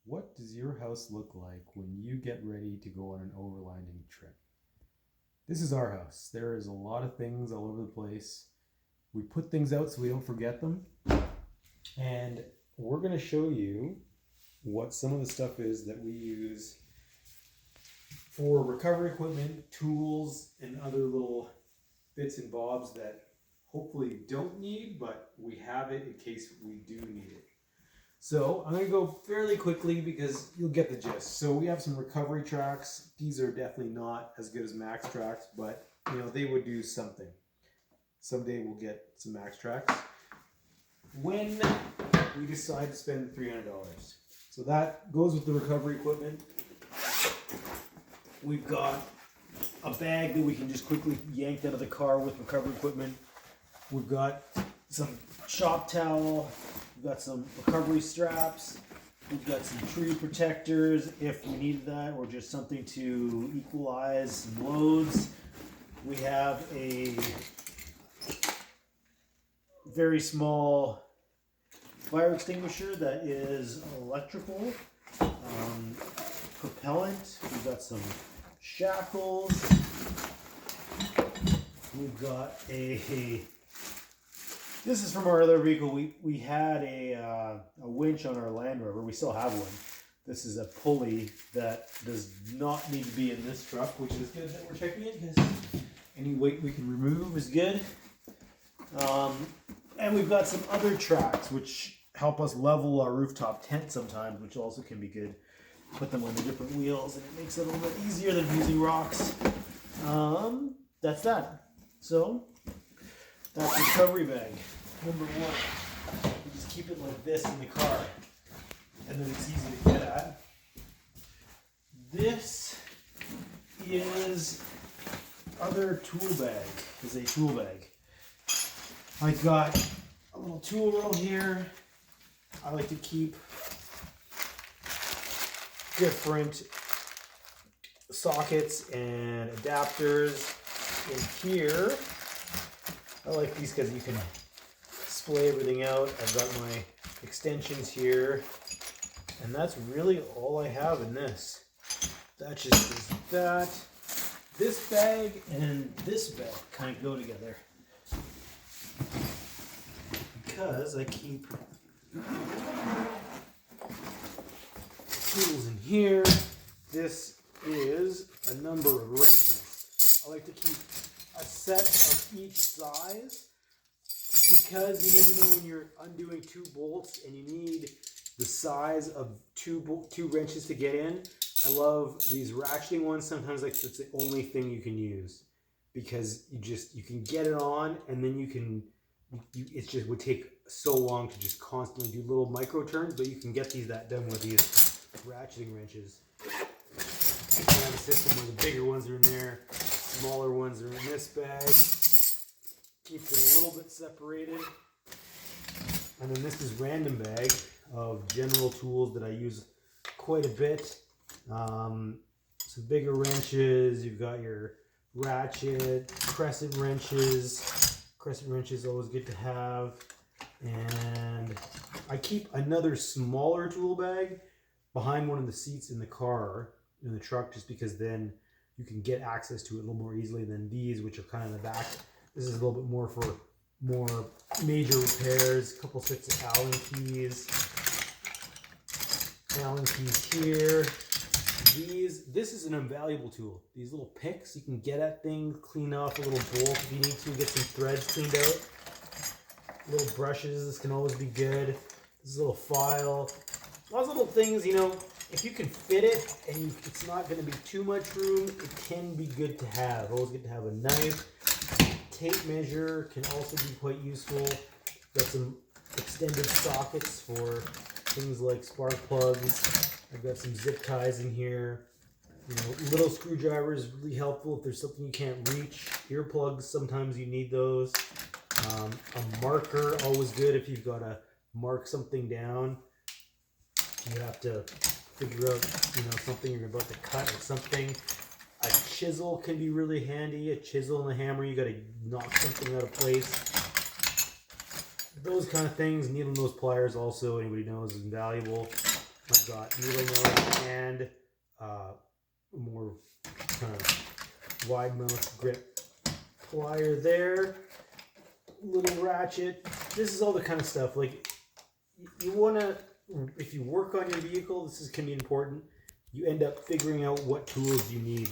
What does your house look like when you get ready to go on an overlanding trip? This is our house. There is a lot of things all over the place. We put things out so we don't forget them. And we're going to show you what some of the stuff is that we use for recovery equipment, tools, and other little bits and bobs that hopefully don't need, but we have it in case we do need it. So I'm going to go fairly quickly because you'll get the gist. So we have some recovery tracks. These are definitely not as good as max tracks, but they would do something. Someday we'll get some max tracks when we decide to spend $300. So that goes with the recovery equipment. We've got a bag that we can just quickly yank out of the car with recovery equipment. We've got some shop towel. We've got some recovery straps. We've got some tree protectors if we needed that, or just something to equalize some loads. We have a very small fire extinguisher that is electrical, propellant. We've got some shackles. We've got this is from our other vehicle. We had a winch on our Land Rover. We still have one. This is a pulley that does not need to be in this truck, which is good that we're checking it because any weight we can remove is good. And we've got some other tracks which help us level our rooftop tent sometimes, which also can be good. Put them on the different wheels and it makes it a little bit easier than using rocks. That's that. So that's the recovery bag. Number one, you just keep it like this in the car, and then it's easy to get at. This is other tool bag. Is a tool bag. I got a little tool roll here. I like to keep different sockets and adapters in here. I like these because you can splay everything out. I've got my extensions here, and that's really all I have in this. That just is that. This bag and this bag kind of go together because I keep tools in here. This is a number of wrenches. I like to keep a set of each size because you never know when you're undoing two bolts and you need the size of two wrenches to get in. I love these ratcheting ones. Sometimes like that's the only thing you can use because you can get it on and then it just would take so long to just constantly do little micro turns, but you can get that done with these ratcheting wrenches. You can have a system where the bigger ones are in there, smaller ones are in this bag. Keeps it a little bit separated. And then this is random bag of general tools that I use quite a bit. Some bigger wrenches. You've got your ratchet, crescent wrenches. Crescent wrenches always good to have. And I keep another smaller tool bag behind one of the seats in the car, in the truck, just because then you can get access to it a little more easily than these, which are kind of in the back. This is a little bit more for more major repairs. A couple sets of Allen keys. Allen keys here. This is an invaluable tool. These little picks, you can get at things, clean off a little bolt if you need to, get some threads cleaned out. Little brushes, this can always be good. This is a little file. Lots of little things, if you can fit it and it's not going to be too much room, it can be good to have. Always good to have a knife. Tape measure can also be quite useful. Got some extended sockets for things like spark plugs. I've got some zip ties in here. Little screwdrivers really helpful if there's something you can't reach. Earplugs, sometimes you need those. A marker, always good if you've got to mark something down. You have to figure out, something you're about to cut or something. A chisel can be really handy. A chisel and a hammer, you got to knock something out of place. Those kind of things. Needle nose pliers also, anybody knows, is invaluable. I've got needle nose and more kind of wide mouth grip plier there. Little ratchet. This is all the kind of stuff like you want to, if you work on your vehicle, this can be important. You end up figuring out what tools you need.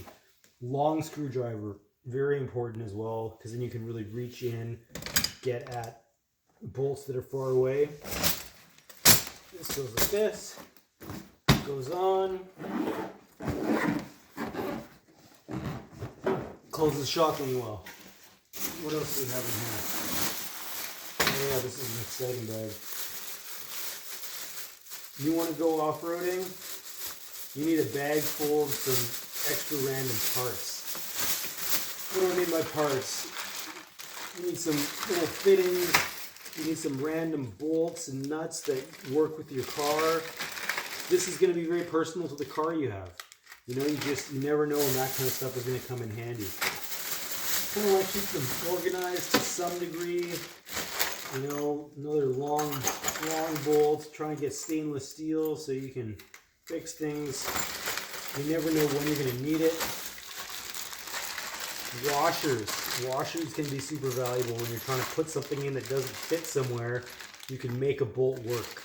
Long screwdriver, very important as well, because then you can really reach in, get at bolts that are far away. This goes like this, goes on, closes the shocking well. What else do we have in here? Oh yeah, this is an exciting bag. You want to go off-roading? You need a bag full of some extra random parts. What do I mean by parts? You need some little fittings. You need some random bolts and nuts that work with your car. This is going to be very personal to the car you have. You know, you never know when that kind of stuff is going to come in handy. Kind of want to keep them organized to some degree. You know, another long bolt. Try and get stainless steel so you can fix things. You never know when you're going to need it. Washers can be super valuable when you're trying to put something in that doesn't fit somewhere. You can make a bolt work.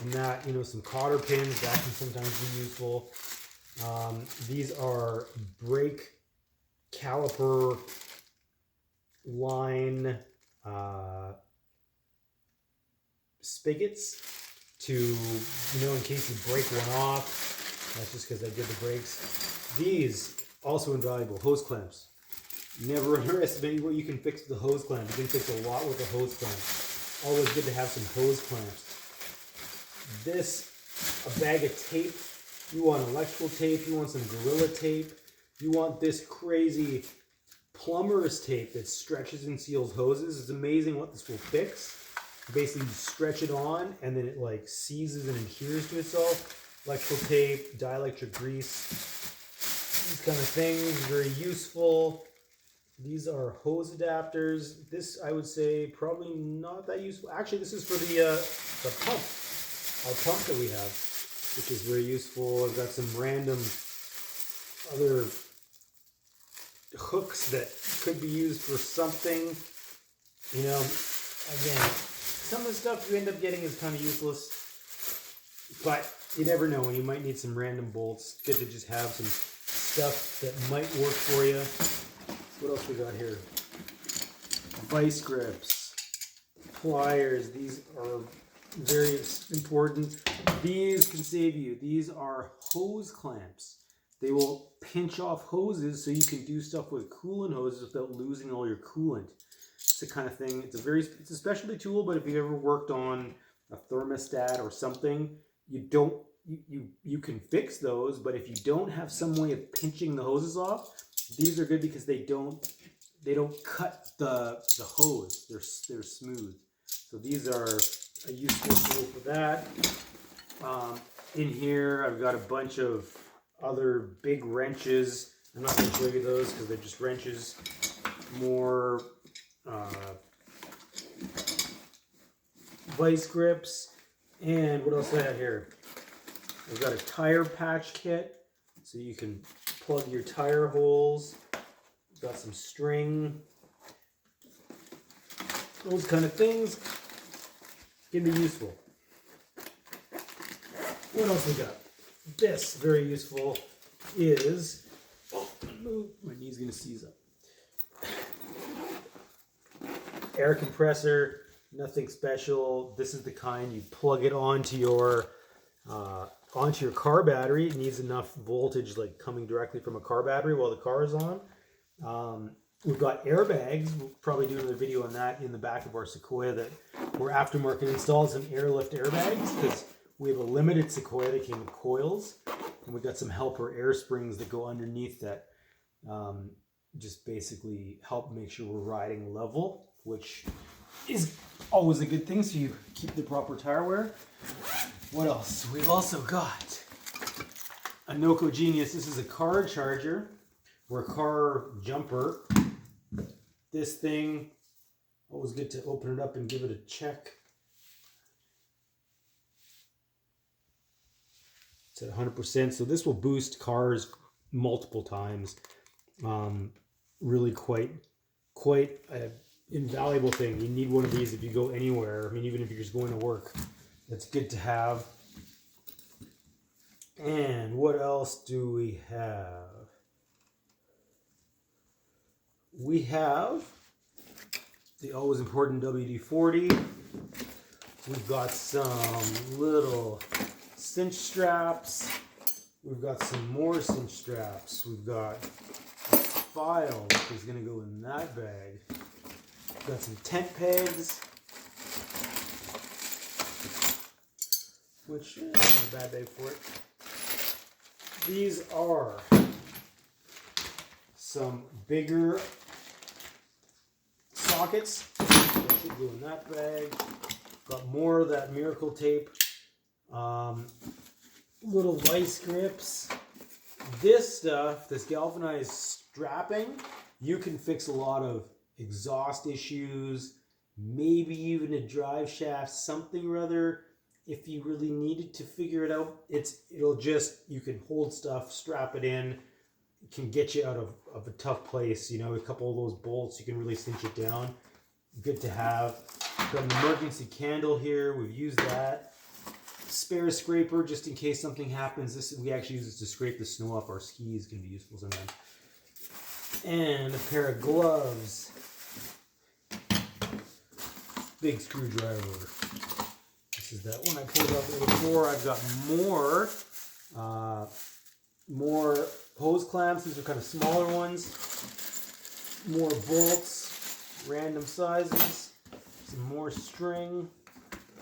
And that, you know, some cotter pins, that can sometimes be useful. These are brake caliper line spigots to, you know, in case you break one off. That's just because I did the brakes. These, also invaluable, hose clamps. Never underestimate what you can fix with the hose clamp. You can fix a lot with a hose clamp. Always good to have some hose clamps. This, a bag of tape. You want electrical tape. You want some Gorilla tape. You want this crazy plumber's tape that stretches and seals hoses. It's amazing what this will fix. Basically, you stretch it on and then it like seizes and adheres to itself. Electrical tape, dielectric grease, these kind of things, very useful. These are hose adapters. This, I would say, probably not that useful. Actually, this is for the pump, our pump that we have, which is very useful. I've got some random other hooks that could be used for something. You know, again, some of the stuff you end up getting is kind of useless, but you never know when you might need some random bolts. Good to just have some stuff that might work for you. What else we got here? Vice grips, pliers. These are very important. These can save you. These are hose clamps. They will pinch off hoses so you can do stuff with coolant hoses without losing all your coolant. It's the kind of thing. It's a specialty tool, but if you've ever worked on a thermostat or something, you can fix those. But if you don't have some way of pinching the hoses off, these are good because they don't cut the hose. They're smooth. So these are a useful tool for that. In here, I've got a bunch of other big wrenches. I'm not going to show you those because they're just wrenches. More vice grips. And what else do I have here? I've got a tire patch kit so you can plug your tire holes. Got some string. Those kind of things can be useful. What else we got? This, very useful, is... Oh, my knee's going to seize up. Air compressor, nothing special. This is the kind you plug it onto your car battery. It needs enough voltage like coming directly from a car battery while the car is on. We've got airbags. We'll probably do another video on that in the back of our Sequoia that we're aftermarket installed some airlift airbags because we have a limited Sequoia that came with coils, and we've got some helper air springs that go underneath that just basically help make sure we're riding level, which is always a good thing so you keep the proper tire wear. What else? We've also got a Noco Genius. This is a car charger or a car jumper. This thing, always good to open it up and give it a check. It's at 100%. So this will boost cars multiple times. Really quite an invaluable thing. You need one of these if you go anywhere. I mean, even if you're just going to work, it's good to have. And what else do we have? We have the always important WD-40. We've got some little cinch straps. We've got some more cinch straps. We've got a file, which is going to go in that bag. We've got some tent pegs, which is not a bad bag for it. These are some bigger sockets. That should go in that bag. Got more of that miracle tape. Little vice grips. This stuff, this galvanized strapping, you can fix a lot of exhaust issues, maybe even a drive shaft, something or other. If you really needed to figure it out, it'll just, you can hold stuff, strap it in, it can get you out of a tough place. You know, a couple of those bolts, you can really cinch it down. Good to have. Got an emergency candle here. We've used that. Spare scraper just in case something happens. We actually use this to scrape the snow off our skis. Can be useful sometimes. And a pair of gloves. Big screwdriver. This is that one I pulled out there before. I've got more hose clamps. These are kind of smaller ones. More bolts, random sizes. Some more string.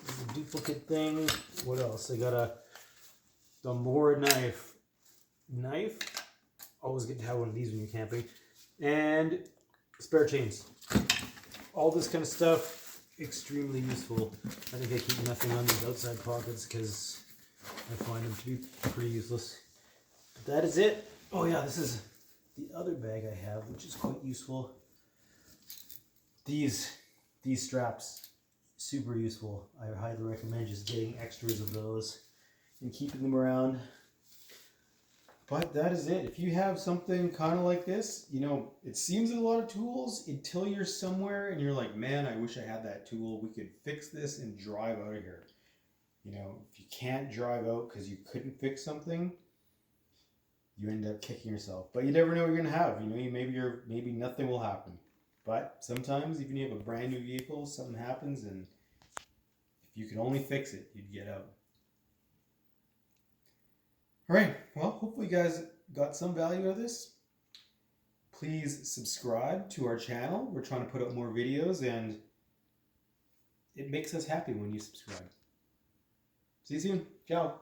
This is a duplicate thing. What else? I got a more knife. Always good to have one of these when you're camping. And spare chains. All this kind of stuff. Extremely useful. I think I keep nothing on these outside pockets because I find them to be pretty useless. But that is it. Oh yeah, this is the other bag I have, which is quite useful. These straps, super useful. I highly recommend just getting extras of those and keeping them around. But that is it. If you have something kind of like this, you know, it seems a lot of tools until you're somewhere and you're like, man, I wish I had that tool. We could fix this and drive out of here. You know, if you can't drive out because you couldn't fix something, you end up kicking yourself. But you never know what you're going to have. You know, maybe nothing will happen. But sometimes, even if you have a brand new vehicle, something happens, and if you can only fix it, you'd get out. All right, well, hopefully you guys got some value out of this. Please subscribe to our channel. We're trying to put out more videos, and it makes us happy when you subscribe. See you soon. Ciao.